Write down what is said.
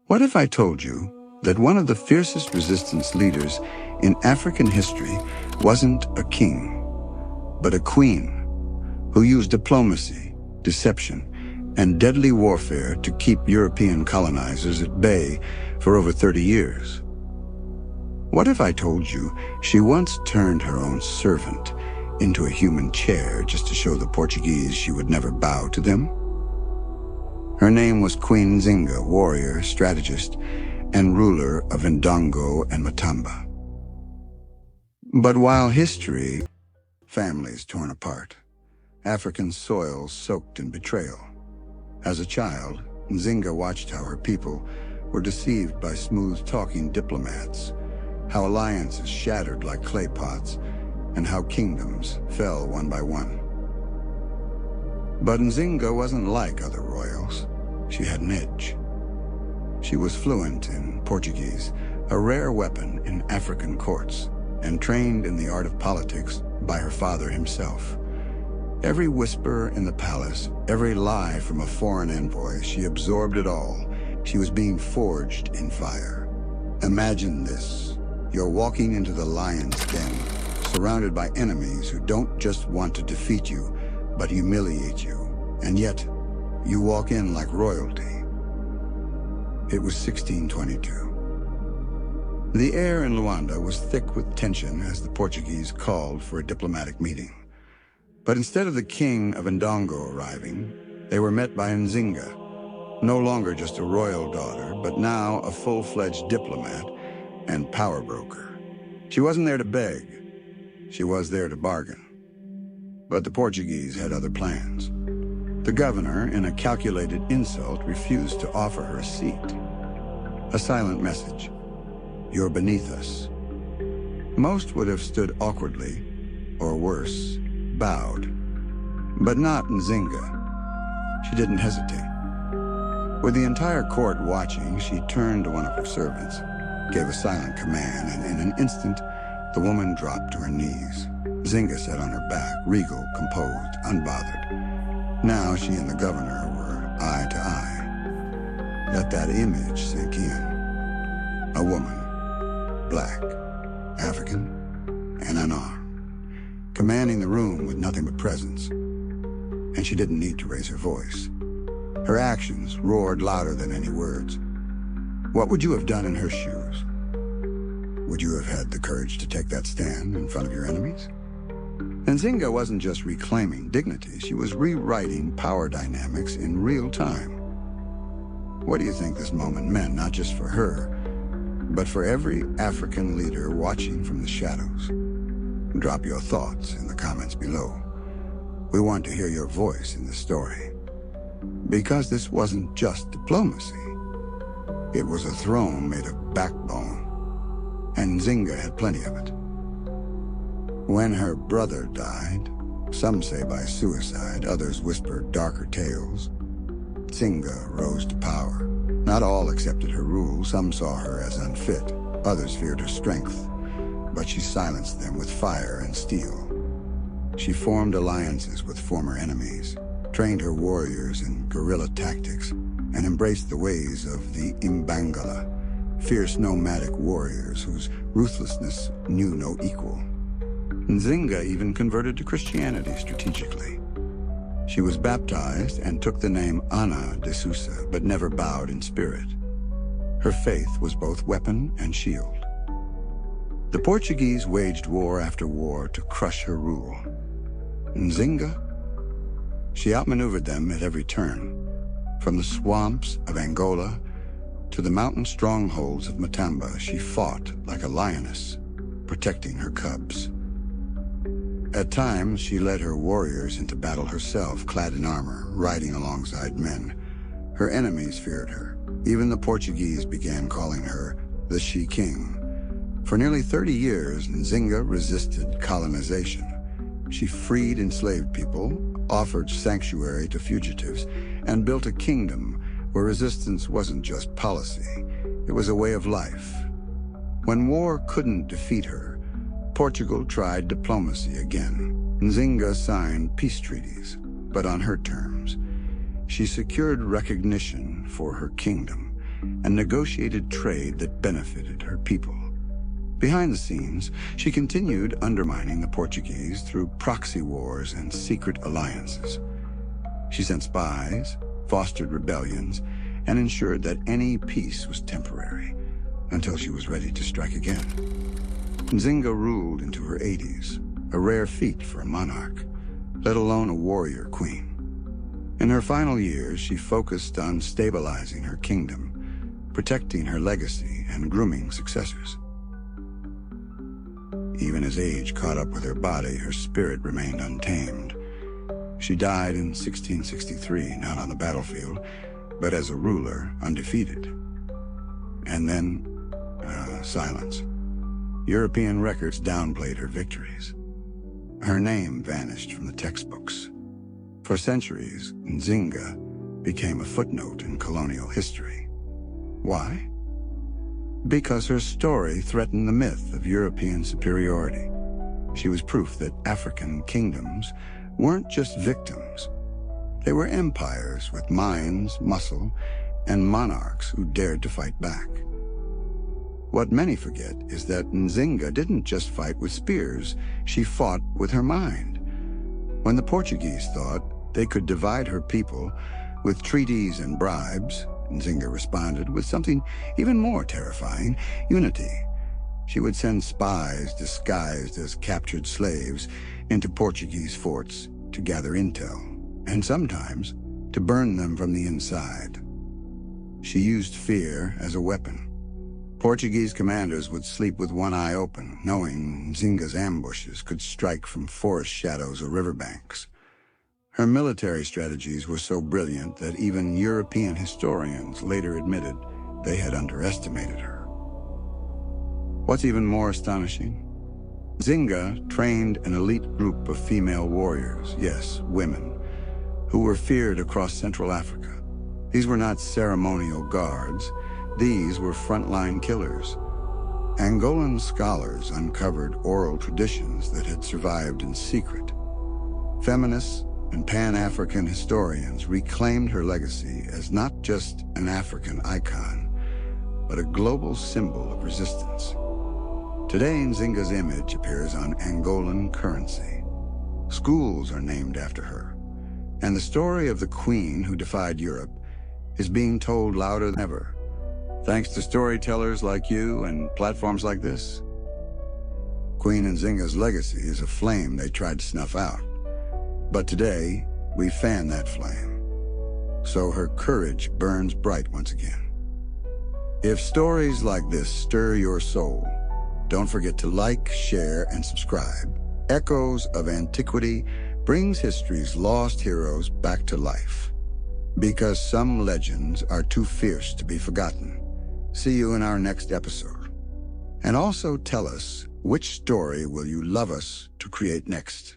What if I told you that one of the fiercest resistance leaders in African history wasn't a king, but a queen who used diplomacy, deception, and deadly warfare to keep European colonizers at bay for over 30 years? What if I told you she once turned her own servant into a human chair just to show the Portuguese she would never bow to them? Her name was Queen Nzinga, warrior, strategist, and ruler of Ndongo and Matamba. But while history, families torn apart, African soil soaked in betrayal. As a child, Nzinga watched how her people were deceived by smooth-talking diplomats, how alliances shattered like clay pots, and how kingdoms fell one by one. But Nzinga wasn't like other royals. She had an edge. She was fluent in Portuguese, a rare weapon in African courts, and trained in the art of politics by her father himself. Every whisper in the palace, every lie from a foreign envoy, she absorbed it all. She was being forged in fire. Imagine this. You're walking into the lion's den, surrounded by enemies who don't just want to defeat you, but humiliate you. And yet, you walk in like royalty. It was 1622. The air in Luanda was thick with tension as the Portuguese called for a diplomatic meeting. But instead of the king of Ndongo arriving, they were met by Nzinga, no longer just a royal daughter, but now a full-fledged diplomat and power broker. She wasn't there to beg. She was there to bargain. But the Portuguese had other plans. The governor, in a calculated insult, refused to offer her a seat. A silent message. You're beneath us. Most would have stood awkwardly, or worse, bowed. But not Nzinga. She didn't hesitate. With the entire court watching, she turned to one of her servants, gave a silent command, and in an instant, the woman dropped to her knees. Nzinga sat on her back, regal, composed, unbothered. Now she and the governor were eye to eye. Let that image sink in. A woman, black, African, and unarmed, commanding the room with nothing but presence. And she didn't need to raise her voice. Her actions roared louder than any words. What would you have done in her shoes? Would you have had the courage to take that stand in front of your enemies? Nzinga wasn't just reclaiming dignity, she was rewriting power dynamics in real time. What do you think this moment meant, not just for her, but for every African leader watching from the shadows? Drop your thoughts in the comments below. We want to hear your voice in this story. Because this wasn't just diplomacy. It was a throne made of backbone, and Nzinga had plenty of it. When her brother died, some say by suicide, others whisper darker tales, Nzinga rose to power. Not all accepted her rule. Some saw her as unfit. Others feared her strength. But she silenced them with fire and steel. She formed alliances with former enemies, trained her warriors in guerrilla tactics, and embraced the ways of the Imbangala, fierce nomadic warriors whose ruthlessness knew no equal. Nzinga even converted to Christianity strategically. She was baptized and took the name Ana de Sousa, but never bowed in spirit. Her faith was both weapon and shield. The Portuguese waged war after war to crush her rule. Nzinga? She outmaneuvered them at every turn, from the swamps of Angola to the mountain strongholds of Matamba. She fought like a lioness, protecting her cubs. At times, she led her warriors into battle herself, clad in armor, riding alongside men. Her enemies feared her. Even the Portuguese began calling her the She-King. For nearly 30 years, Nzinga resisted colonization. She freed enslaved people, offered sanctuary to fugitives, and built a kingdom where resistance wasn't just policy, it was a way of life. When war couldn't defeat her, Portugal tried diplomacy again. Nzinga signed peace treaties, but on her terms. She secured recognition for her kingdom, and negotiated trade that benefited her people. Behind the scenes, she continued undermining the Portuguese through proxy wars and secret alliances. She sent spies, fostered rebellions, and ensured that any peace was temporary, until she was ready to strike again. Nzinga ruled into her 80s, a rare feat for a monarch, let alone a warrior queen. In her final years, she focused on stabilizing her kingdom, protecting her legacy, and grooming successors. Even as age caught up with her body, her spirit remained untamed. She died in 1663, not on the battlefield, but as a ruler, undefeated. And then, silence. European records downplayed her victories. Her name vanished from the textbooks. For centuries, Nzinga became a footnote in colonial history. Why? Because her story threatened the myth of European superiority. She was proof that African kingdoms weren't just victims. They were empires with minds, muscle, and monarchs who dared to fight back. What many forget is that Nzinga didn't just fight with spears, she fought with her mind. When the Portuguese thought they could divide her people with treaties and bribes, Nzinga responded with something even more terrifying: unity. She would send spies disguised as captured slaves into Portuguese forts to gather intel, and sometimes to burn them from the inside. She used fear as a weapon. Portuguese commanders would sleep with one eye open, knowing Nzinga's ambushes could strike from forest shadows or riverbanks. Her military strategies were so brilliant that even European historians later admitted they had underestimated her. What's even more astonishing? Nzinga trained an elite group of female warriors, yes, women, who were feared across Central Africa. These were not ceremonial guards. These were frontline killers. Angolan scholars uncovered oral traditions that had survived in secret. Feminists and Pan-African historians reclaimed her legacy as not just an African icon, but a global symbol of resistance. Today, Nzinga's image appears on Angolan currency. Schools are named after her, and the story of the queen who defied Europe is being told louder than ever, thanks to storytellers like you and platforms like this. Queen Nzinga's legacy is a flame they tried to snuff out. But today, we fan that flame, so her courage burns bright once again. If stories like this stir your soul, don't forget to like, share, and subscribe. Echoes of Antiquity brings history's lost heroes back to life, because some legends are too fierce to be forgotten. See you in our next episode. And also tell us, which story will you love us to create next?